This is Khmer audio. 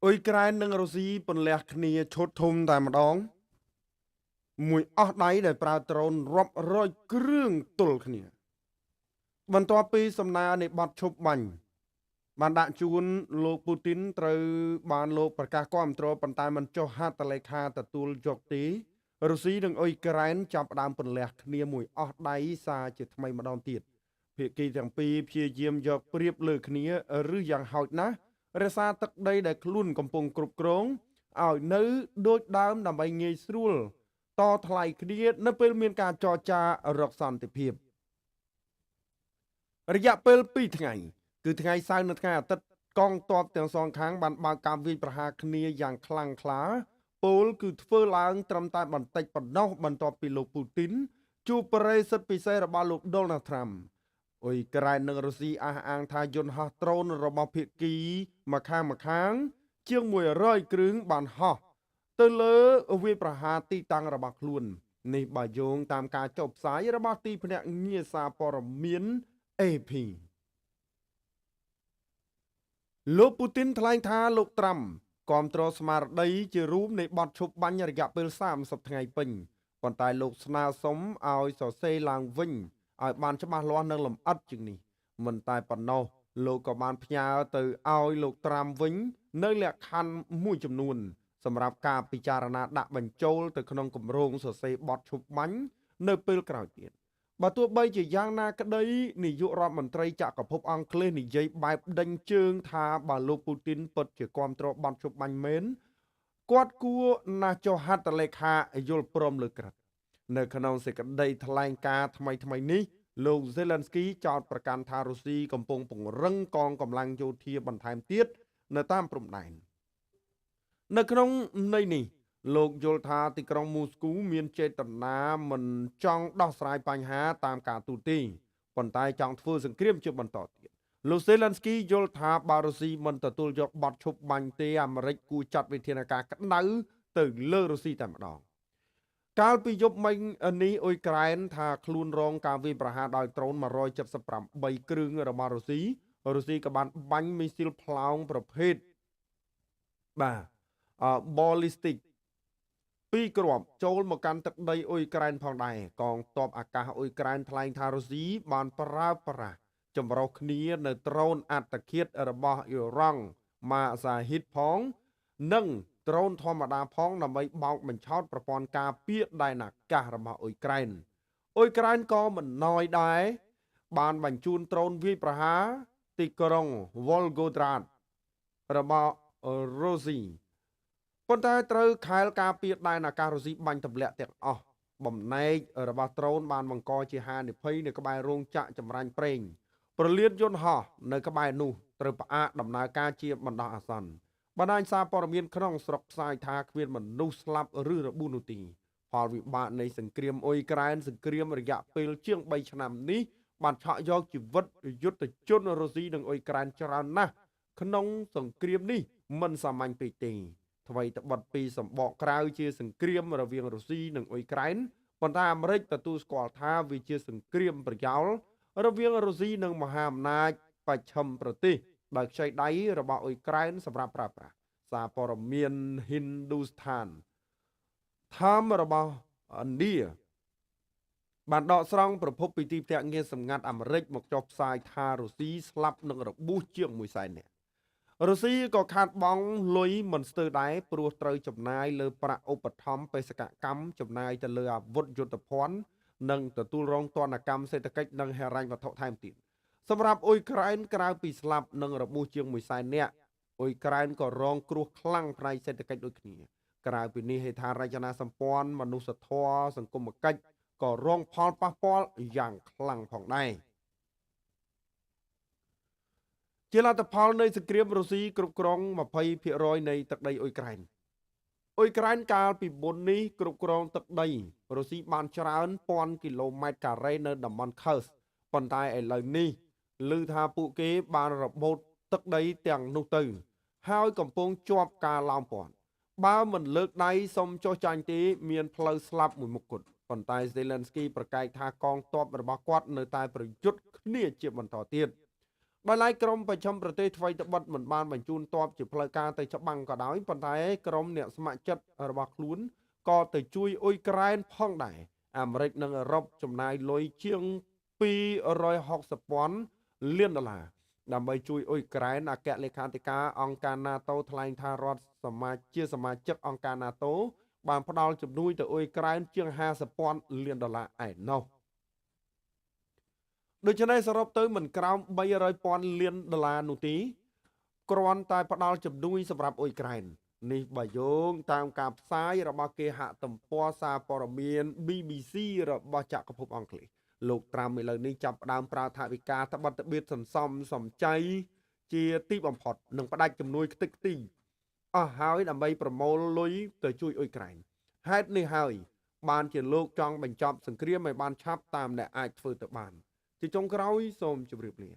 អ៊ុយក្រែននិងរុស្ស៊ីពន្លះគ្នាឈុតធំតែម្ដងមួយអស់ដៃដែលប្រើដ្រូនរាប់រយគ្រឿងទល់គ្នាបន្ទាប់ពីសំណើនៃបទឈប់បាញ់បានដាក់ជូនលោកពូទីនត្រូវបានលោកប្រកាសគាំទ្រប៉ុន្តែមិនចុះហត្ថលេខាទទួលយកទេរុស្ស៊ីនិងអ៊ុយក្រែនចាប់ផ្ដើមពន្លះគ្នាមួយអស់ដៃសារជាថ្មីម្ដងទៀតភាគីទាំងពីរព្យាយាមយកប្រៀបលើគ្នាឬយ៉ាងហោចណាស់រក្សាទឹកដីដែលខ្លួនកំពុងគ្រប់គ្រងឲ្យនៅដូចដើមដើម្បីងាយស្រួលតថ្លៃគ្នានៅពេលមានការចរចារកសន្តិភាពរយៈពេល2ថ្ងៃគឺថ្ងៃសៅរ៍និងថ្ងៃអាទិត្យកងទ័ពទាំងសងខាងបានបើកការវាយប្រហារគ្នាយ៉ាងខ្លាំងក្លាពលគឺធ្វើឡើងត្រឹមតែបន្តិចប៉ុណ្ណោះបន្ទាប់ពីលោកពូទីនជួបបរិយាសិទ្ធិពិសេសរបស់លោកដូណាល់ត្រាំអ៊ុយក្រែននិងរុស្ស៊ីអះអាងថាយន្តហោះដ្រូនរបស់ភាគីម្ខាងជាង100គ្រឿងបានហោះទៅលើវាយប្រហារទីតាំងរបស់ខ្លួននេះបើយោងតាមការចុះផ្សាយរបស់ទីភ្នាក់ងារសារព័ត៌មាន AP លោកពូទីនថ្លែងថាលោកត្រាំគាំទ្រស្មារតីជារួមនៃបទឈប់បាញ់រយៈពេល30ថ្ងៃពេញប៉ុន្តែលោកស្នើសុំឲ្យសរសេរឡើងវិញឲ្យបានច្បាស់លាស់និងលម្អិតជាងនេះមិនតែប៉ុណ្ណោះលោកក៏បានផ្ញើទៅឲ្យលោកត្រាំវិញនៅលក្ខខណ្ឌមួយចំនួនសម្រាប់ការពិចារណាដាក់បញ្ចូលទៅក្នុងគម្រោងសរសេរបទឈប់បាញ់នៅពេលក្រោយទៀតបើទោះបីជាយ៉ាងណាក្តីនាយករដ្ឋមន្ត្រីចក្រភពអង់គ្លេសនិយាយបែបដេញជើងថាបើលោកពូទីនពិតជាគាំទ្របទឈប់បាញ់មែនគាត់គួរណាស់ចុះហត្ថលេខាយល់ព្រមលើក្រឹតនៅក្នុងសេចក្តីថ្លែងការណ៍ថ្មីនេះលោក Zelensky ចោទប្រកាន់ថារុស្ស៊ីកំពុងពង្រឹងកងកម្លាំងយោធាបន្ថែមទៀតនៅតាមព្រំដែននៅក្នុងន័យនេះលោកយល់ថាទីក្រុងមូស្គូមានចេតនាមិនចង់ដោះស្រាយបញ្ហាតាមការទូទេប៉ុន្តែចង់ធ្វើសង្គ្រាមជាបន្តទៀតលោក Zelensky យល់ថាបើរុស្ស៊ីមិនទទួលយកបទឈប់បាញ់ទេអាមេរិកគួរចាត់វិធានការក្តៅទៅលើរុស្ស៊ីតែម្ដងកាលពីយប់មិញនេះអ៊ុយក្រែនថាខ្លួនរងការវាយប្រហារដោយដ្រូន178គ្រឿងរបស់រុស្ស៊ីក៏បានបាញ់មីស៊ីលផ្លោងប្រភេទballistic 2គ្រាប់ចូលមកកាន់ទឹកដីអ៊ុយក្រែនផងដែរកងទ័ពអាកាសអ៊ុយក្រែនថ្លែងថារុស្ស៊ីបានប្រើប្រាស់ចម្រុះគ្នានៅដ្រូនអត្តឃាតរបស់អ៊ីរ៉ង់ម៉ាសាហ៊ីតផងនិងដ្រូនធម្មតាផងដើម្បីបោកបញ្ឆោតប្រព័ន្ធការពារដែនអាកាសរបស់អ៊ុយក្រែនក៏មិនណយដែរបានបញ្ជូនដ្រូនវាយប្រហារទីក្រុង Volgograd របស់រុស្ស៊ីប៉ុន្តែត្រូវខែលការពារដែនអាកាសរុស្ស៊ីបាញ់ទម្លាក់ទាំងអស់បំណែករបស់ដ្រូនបានបង្កជាហានិភ័យនៅក្បែររោងចក្រចម្រាញ់ប្រេងប្រលានយន្តហោះនៅក្បែរនោះត្រូវផ្អាកដំណើរការជាបណ្ដោះអាសន្នបណ្ដាញសារព័ត៌មានក្នុងស្រុកផ្សាយថាគ្មានមនុស្សស្លាប់ឬរបួសនោះទេផលវិបាកនៃសង្គ្រាមអ៊ុយក្រែនសង្គ្រាមរយៈពេលជាង3ឆ្នាំនេះបានឆក់យកជីវិតយុទ្ធជនរុស្ស៊ីនិងអ៊ុយក្រែនច្រើនណាស់ក្នុងសង្គ្រាមនេះមិនសាមញ្ញពេកទេថ្មីត្បិតពីសម្បកក្រៅជាសង្គ្រាមរវាងរុស្ស៊ីនិងអ៊ុយក្រែនប៉ុន្តែអាមេរិកទទួលស្គាល់ថាវាជាសង្គ្រាមប្រយោលរវាងរុស្ស៊ីនិងមហាអំណាចបច្ឆិមប្រទេសដោយខ្ចីដៃរបស់អ៊ុយក្រែនសម្រាប់ប្រើប្រាស់សារព័ត៌មាន Hindustan Times របស់ឥណ្ឌាបានដកស្រង់ប្រភពពីទីភ្នាក់ងារសម្ងាត់អាមេរិកមកចុះផ្សាយថារុស្ស៊ីស្លាប់នឹងរបួសជាង100,000នាក់រុស្ស៊ីក៏ខាតបង់លុយមិនស្ទើរដែរព្រោះត្រូវចំណាយលើប្រាក់ឧបត្ថម្ភបេសកកម្មចំណាយទៅលើអាវុធយុទ្ធភ័ណ្ឌនិងទទួលរងទណ្ឌកម្មសេដ្ឋកិច្ចនិងហិរញ្ញវត្ថុថែមទៀតសម្រាប់អ៊ុយក្រែនក្រៅពីស្លាប់និងរបួសជាង100,000នាក់អ៊ុយក្រែនក៏រងគ្រោះខ្លាំងផ្នែកសេដ្ឋកិច្ចដូចគ្នាក្រៅពីនេះហេដ្ឋារចនាសម្ព័ន្ធមនុស្សធម៌សង្គមគិច្ចក៏រងផលប៉ះពាល់យ៉ាងខ្លាំងផងដែរជាលទ្ធផលនៃសង្គ្រាមរុស្ស៊ីគ្រប់គ្រង 20% នៃទឹកដីអ៊ុយក្រែនកាលពីមុននេះគ្រប់គ្រងទឹកដីរុស្ស៊ីបានច្រើនពាន់គីឡូម៉ែត្រការ៉េនៅតំបន់ខើសប៉ុន្តែឥឡូវនេះឮថាពួកគេបានរបូតទឹកដីទាំងនោះទៅហើយកំពុងជាប់ការឡោមព័ទ្ធបើមិនលើកដៃសុំចុះចាញ់ទេមានផ្លូវស្លាប់មួយមុខគត់ប៉ុន្តែ Zelensky ប្រកែកថាកងទ័ពរបស់គាត់នៅតែប្រយុទ្ធគ្នាជាបន្តទៀត ដោយឡែកក្រុមប្រចាំប្រទេសថ្មីត្បិតមិនបានបញ្ជូនទ័ពជាផ្លូវការទៅច្បាំងក៏ដោយប៉ុន្តែក្រុមអ្នកស្ម័គ្រចិត្តរបស់ខ្លួនក៏ទៅជួយអ៊ុយក្រែនផងដែរអាមេរិកនិងអឺរ៉ុបចំណាយលុយជាង260,000 លានដុល្លារដើម្បីជួយអ៊ុយក្រែនអគ្គលេខាធិការអង្គការ NATO ថ្លែងថារដ្ឋសមាជិកអង្គការ NATO បានផ្ដល់ជំនួយទៅអ៊ុយក្រែនជាង50,000 លានដុល្លារឯណោះដូច្នេះសរុបទៅមិនក្រោម300,000 លានដុល្លារនោះទេគ្រាន់តែផ្ដល់ជំនួយសម្រាប់អ៊ុយក្រែននេះបើយោងតាមការផ្សាយរបស់គេហទំព័រសារព័ត៌មាន BBC របស់ចក្រភពអង់គ្លេសលោកត្រាំឥឡូវនេះចាប់ផ្ដើមប្រើថវិកាត្បិតត្បៀតសន្សំសំចៃជាទីបំផុតនិងផ្ដាច់ជំនួយខ្ទេចខ្ទីអស់ហើយដើម្បីប្រមូលលុយទៅជួយអ៊ុយក្រែនហេតុនេះហើយបានជាលោកចង់បញ្ចប់សង្គ្រាមឲ្យបានឆាប់តាមដែលអាចធ្វើទៅបានជាចុងក្រោយសូមជម្រាបលា